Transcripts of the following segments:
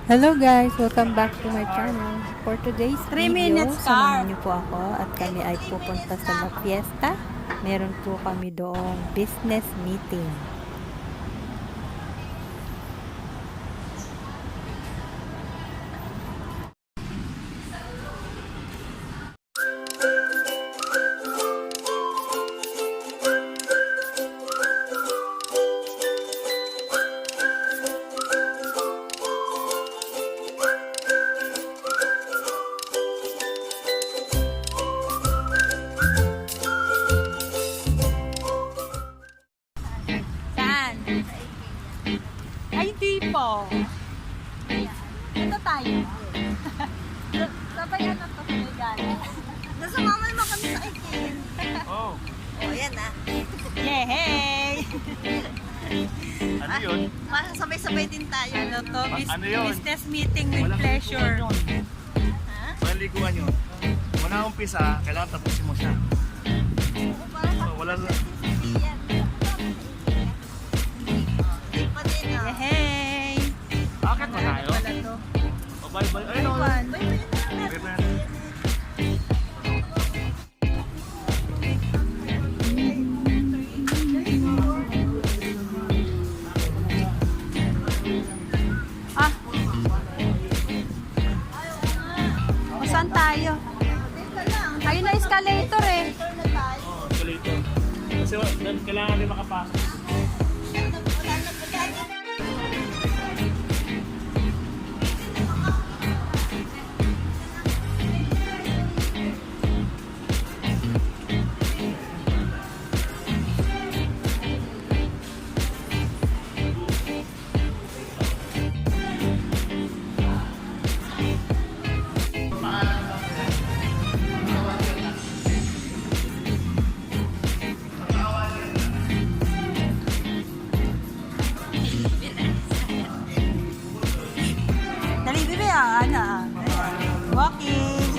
Hello guys! Welcome back to my channel. For today's 3 video, minutes samahan niyo po ako at kami ay pupunta sa La Fiesta. Meron po kami doong business meeting. Saan? Ay, di po. Ito tayo. Sabay ano to kami galing. Nasa mama naman kami sa ikin. Oh, Yan ah. Yehey! ano yun? Sabay-sabay din tayo. Ano to? Ano yun? Business meeting with Walang pleasure. liguan yun. Ha? Walang liguan yun. Muna umpisa, kailangan tapusin mo siya. Wala na. Hindi pa din ah. Yehey! Bakit ba tayo? Wala to. Oh, bye-bye. Ayun o. Bye-bye. Saan tayo? Ayun na escalator eh. Oh, escalator. Kasi kailangan din makapasok. Dali, bibi ah. Ano ah. Walking.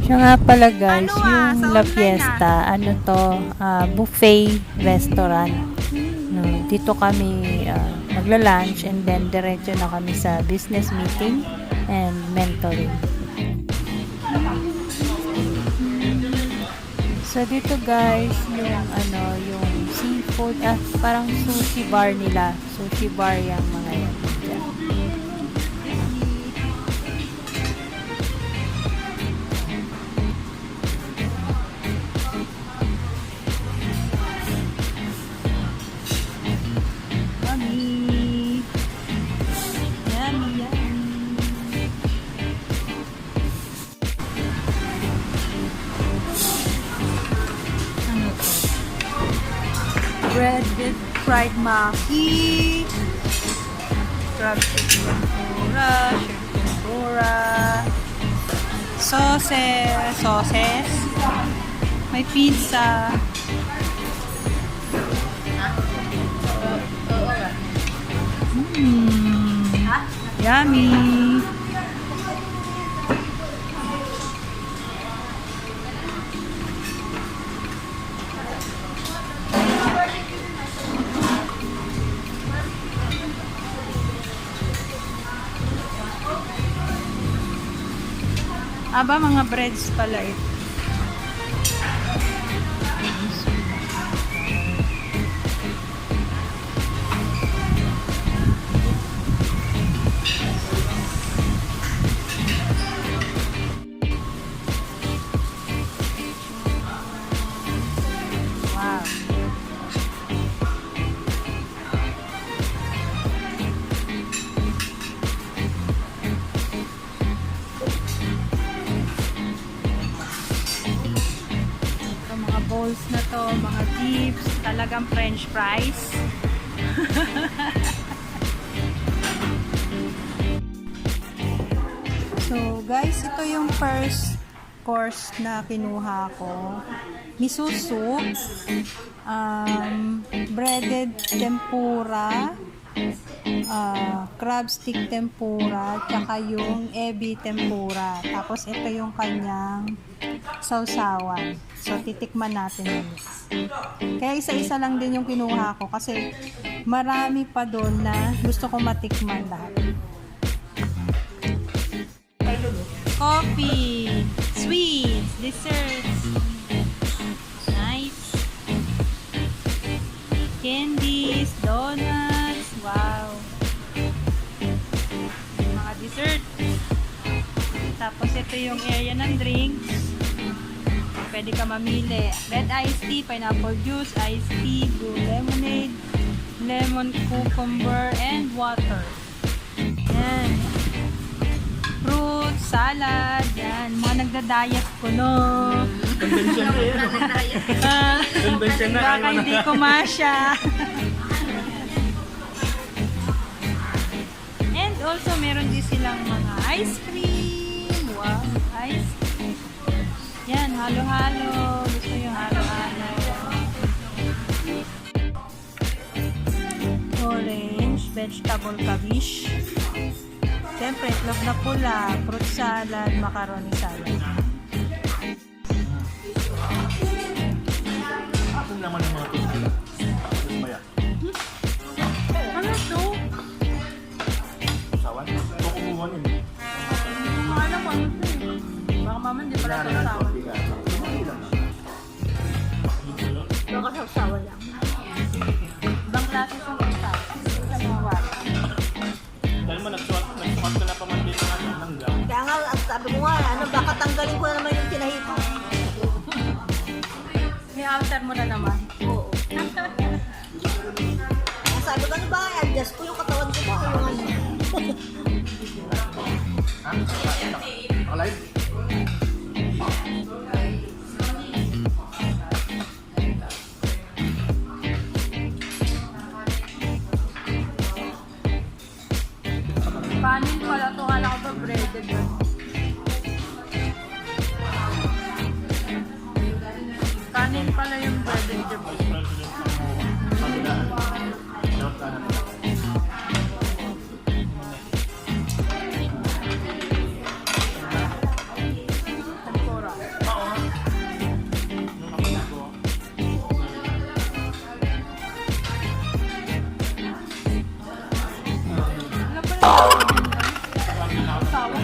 Siya nga pala guys, Ano yung sa La online Fiesta, ano to, buffet restaurant. No, dito kami magla-lunch and then diretso na kami sa business meeting and mentoring. So dito guys, yung yung seafood, parang sushi bar nila. Sushi bar yung mga yan. Dyan. Yummy. Yummy, yummy. Ano to? Bread with fried maki. Crab chicken tempura. Shrimp tempura. Sauces. May pizza. Yummy! Aba, mga breads pala ito. bowls na to, mga dips, talagang french fries. So guys, ito yung first course na kinuha ko. miso soup, breaded tempura, crab stick tempura, tsaka yung ebi tempura. Tapos ito yung kanyang sausawan. So titikman natin yun. Kaya isa-isa lang din yung kinuha ko kasi marami pa doon na gusto ko matikman lahat. Coffee, sweets, desserts. Nice. Candies, donuts. Wow. Mga dessert. Tapos ito yung area ng drinks. Pwede ka mamili. Red iced tea, pineapple juice, iced tea, blue lemonade, lemon cucumber, and water. Yan. Fruit, salad, yan. Mga nagda-diet ko, no? Convention na yun. Convention na. Baka hindi ko masya. And also, meron din silang mga ice cream. Wow, ice cream. Yan, halo-halo. Gusto yung halo-halo. Orange, vegetable cabbage. Siyempre, itlog na pula, fruit salad, macaroni salad. Ako naman yung mga tuloy. Tapos ba yan? Ano to? Sawan? Ito kumuha yun. Alam mo, ano to eh. Baka mama, hindi pala ito sawan. Baka sawan lang. Ibang klase sa mga sa mga wala. Dahil mo, nagsukat ka na pa man din ng hanggang. Kaya nga, sabi ko nga, baka tanggalin ko na naman yung tinahito. May alter mo na naman. Oo. Sabi ko, ano ba, adjust ko yung katawan ko ba? Yung ano. Ha? Alive? Panin pala ito, kala ko ba breaded ba? Kanin pala yung breaded job. Tempura. Ano pala? Sawa.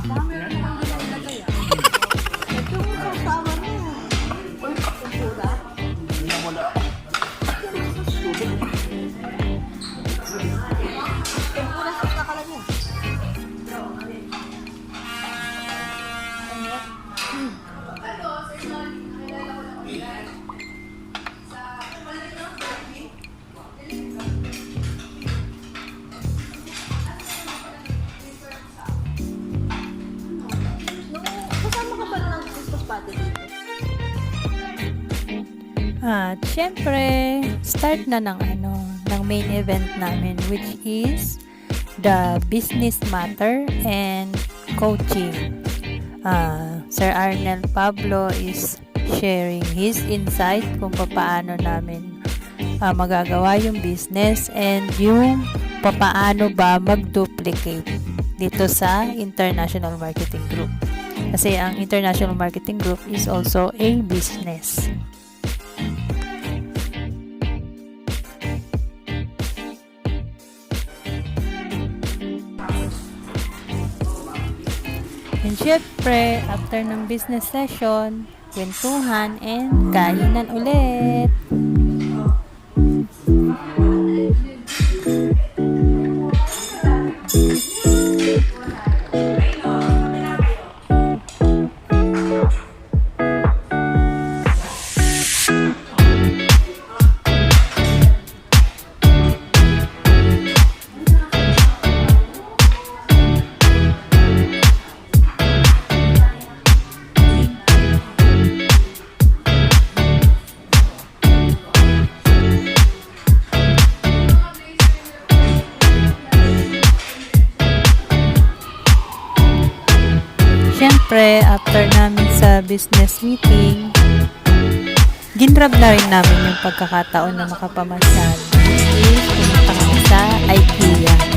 Baka meron akong ginagay ah. Ito yung sausawa niya. Tempura. Hindi na wala. Tempura sa kakala niya. Kasama ka ba ng Christmas party dito? At syempre, start na ng main event namin, which is the business matter and coaching. Sir Arnel Pablo is sharing his insight kung paano namin magagawa yung business and yung paano ba mag-duplicate dito sa International Marketing Group. Kasi ang International Marketing Group is also a business. And syempre, after ng business session, kwentuhan and kainan ulit. the business meeting, ginrab na rin namin yung pagkakataon na makapamasyal. Which is, pumunta kami sa IKEA.